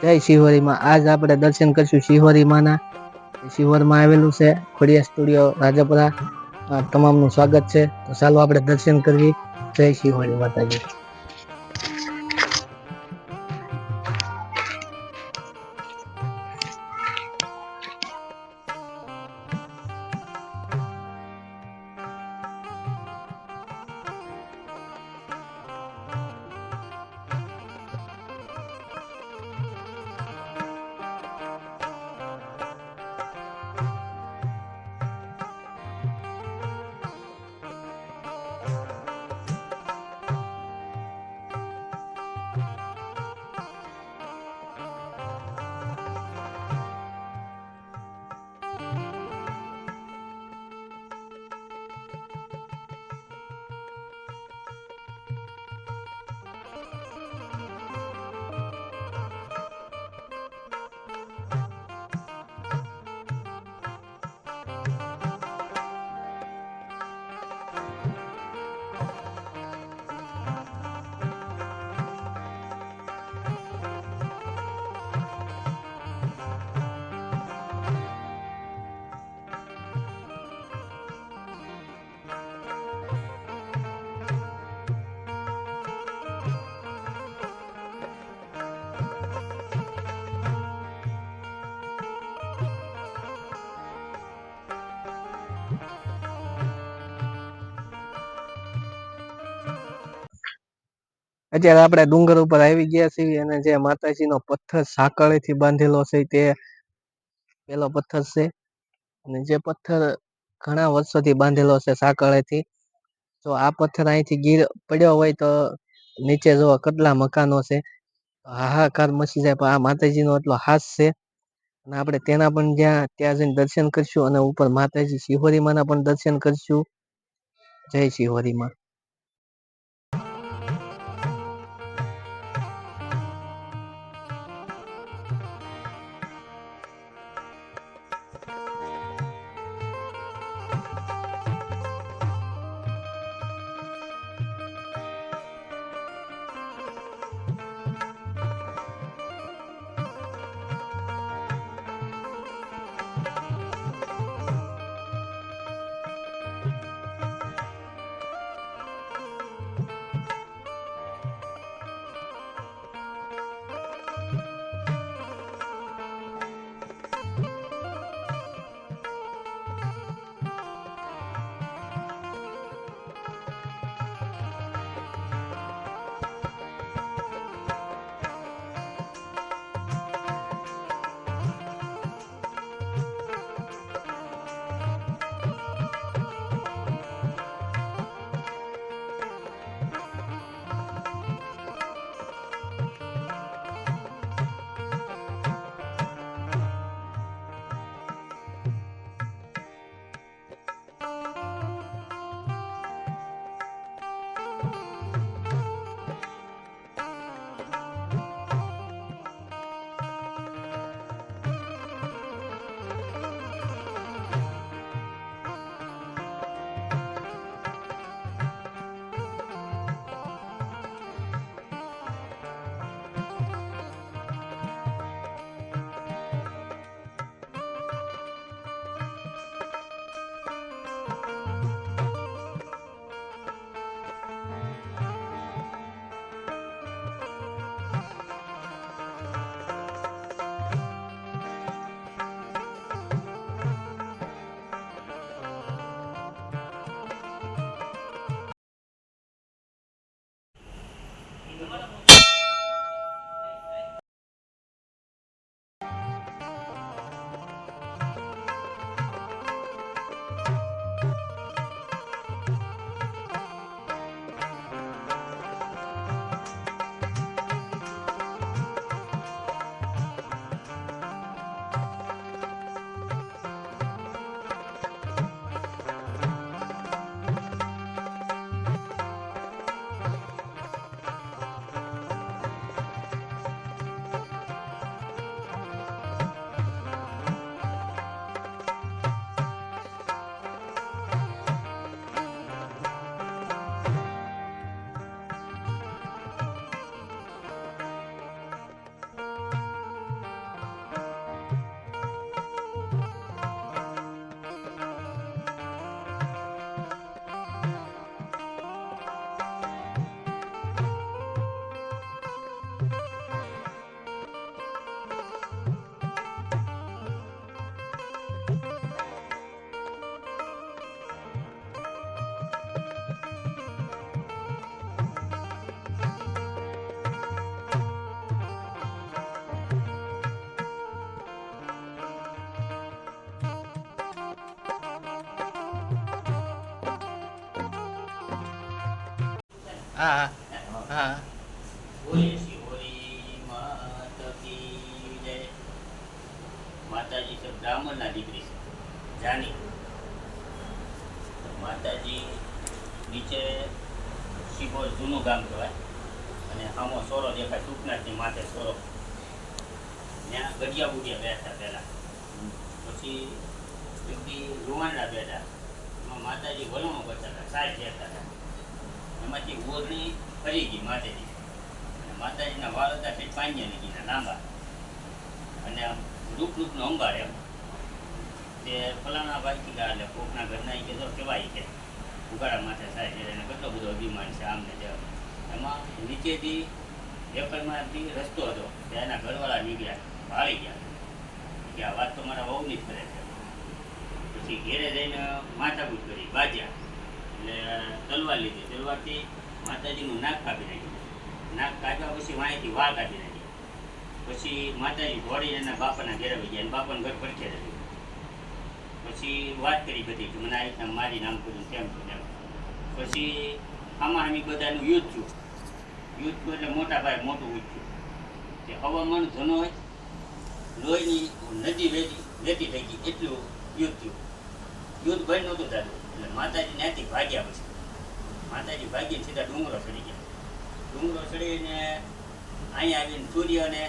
જય શિહોરી માં। આજ આપણે દર્શન કરશું શિહોરી માના। શિહોર માં આવેલું છે ખોડિયા સ્ટુડિયો રાજપરા। તમામનું સ્વાગત છે। તો ચાલો આપણે દર્શન કરવી। જય શિહોરી માતાજી। અત્યારે આપણે ડુંગર ઉપર આવી ગયા છીએ અને જે માતાજીનો પથ્થર સાંકળેથી બાંધેલો છે તે પેલો પથ્થર છે। અને જે પથ્થર ઘણા વર્ષોથી બાંધેલો છે સાંકળેથી। તો આ પથ્થર અહીંથી ગીર પડ્યો હોય તો નીચે જો કેટલા મકાનો છે। હાહાકાર મચી જાય। પણ આ માતાજીનો એટલો હાથ છે। અને આપણે તેના પણ ત્યાં જઈને દર્શન કરશું અને ઉપર માતાજી શિહોરી માના પણ દર્શન કરશું। જય શિહોરી માં। હા હા. બોલે શ્રી હોળી માત કી જય. માતાજી છે બ્રાહ્મણના દીકરી છે જાની. માતાજી નીચે શિબોર જૂનું ગામ કહેવાય અને આમો સોરો દેખાય સુખનાથની માથે સોરો. ત્યાં ગઢિયા બુઢિયા બેઠા પહેલા. પછી એકથી રૂવાંડા બેઠા. એમાં માતાજી વલણો કરતા હતા, સાય ફેરતા હતા. એમાંથી ઓરણી ફરી ગઈ માતાજી. અને માતાજીના વાળ હતા તે પાંજ્યા નીકળીના લાંબા. અને આમ રૂપનો અંબાર એમ. તે ફલાણા ભાઈ કીધા એટલે કોકના ઘરના એ કીધો કેવાય કે ઉગાડા માથે થાય છે એને કેટલો બધો અભિમાન છે આમને જેવા. એમાં નીચેથી વેપારમાંથી રસ્તો હતો ત્યાં એના ઘરવાળા નીકળ્યા, ભાળી ગયા કે આ વાત તો મારા વહુની જ કરે છે. પછી ઘેરે જઈને માથાકૂટ કરી, બાજ્યા એટલે તલવાર લીધી. તલવારથી માતાજીનું નાક કાપી નાખ્યું. નાક કાપ્યા પછી વાંયથી વાળ કાપી નાખી. પછી માતાજી ઘોડીને એના બાપાના ઘેરે વહી ગયા અને બાપાનું ઘર પડખે રહ્યું. પછી વાત કરી બધી કે મને આ રીતના મારી નામ કર્યું તેમ થયું એમ. પછી આમાં અમે બધાનું યુદ્ધ થયું. યુદ્ધ થયું એટલે મોટા ભાઈ મોટું યુદ્ધ થયું. કે હવામાન ધનો હોય, લોહીની નદી વેતી થઈ ગઈ એટલું યુદ્ધ થયું. યુદ્ધ બંધ નહોતું થતું એટલે માતાજી ત્યાંથી ભાગ્યા. પછી માતાજી ભાગીને સીધા ડુંગરો ચડી ગયા. ડુંગરો ચડીને અહીંયા આવીને સૂર્યને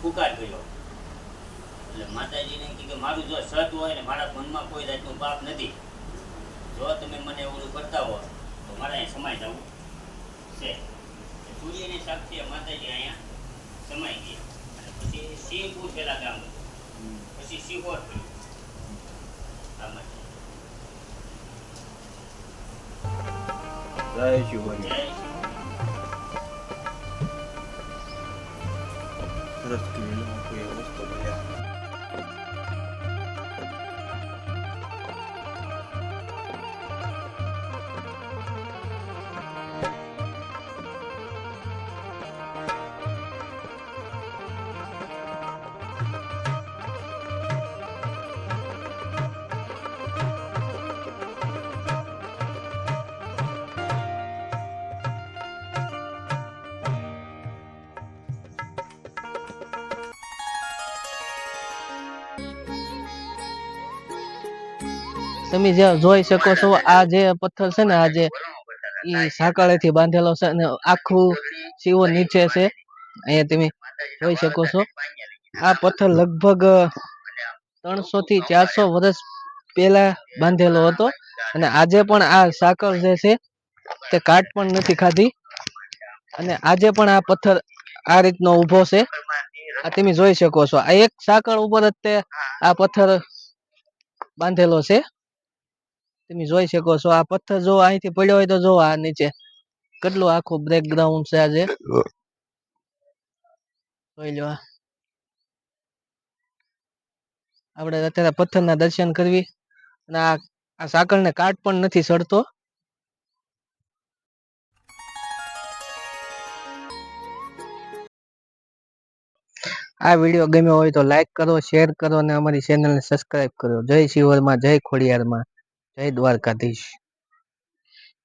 પુકાર કર્યો. એટલે માતાજીને કે મારું જો સત હોય ને મારા મનમાં કોઈ જાતનું પાપ નથી, જો તમે મને ઓલું કરતા હો તો મારે અહીંયા સમાઈ જવું છે. સૂર્યની સાક્ષીએ માતાજી અહીંયા સમાઈ ગયા. અને પછી સિંહપુર પેલા ગામ હતું, પછી સિંહોર થયું. આમાં જય શિવોની. જય શ્રી સરસ કીધું કોઈ વસ્તુ બોલ્યા. તમે જે જોઈ શકો છો આ જે પથ્થર છે ને આ જે ઈ સાંકળેથી બાંધેલો છે અને આખું શિવો નીચે છે. અહીંયા તમે જોઈ શકો છો આ પથ્થર લગભગ 300 થી 400 વર્ષ પહેલા બાંધેલો હતો અને આજે પણ આ સાંકળ જે છે તે કાટ પણ નથી ખાધી અને આજે પણ આ પથ્થર આ રીતનો ઊભો છે. આ તમે જોઈ શકો છો આ એક સાંકળ ઉપર જ તે આ પથ્થર બાંધેલો છે. તમે જોઈ શકો છો આ પથ્થર જો અહીંથી પડ્યો હોય તો જો આ નીચે કેટલું આખું બ્રેકગ્રાઉન્ડ છે આજે જોઈ લો. આપણે અત્યારે પથ્થરના દર્શન કરવી અને આ સાંકળને કાટ પણ નથી સડતો. આ વિડીયો ગમ્યો હોય તો લાઈક કરો, શેર કરો અને અમારી ચેનલને સબસ્ક્રાઇબ કરો. જય શિવરમાં, જય ખોડિયારમાં, જય દ્વારકાધીશ.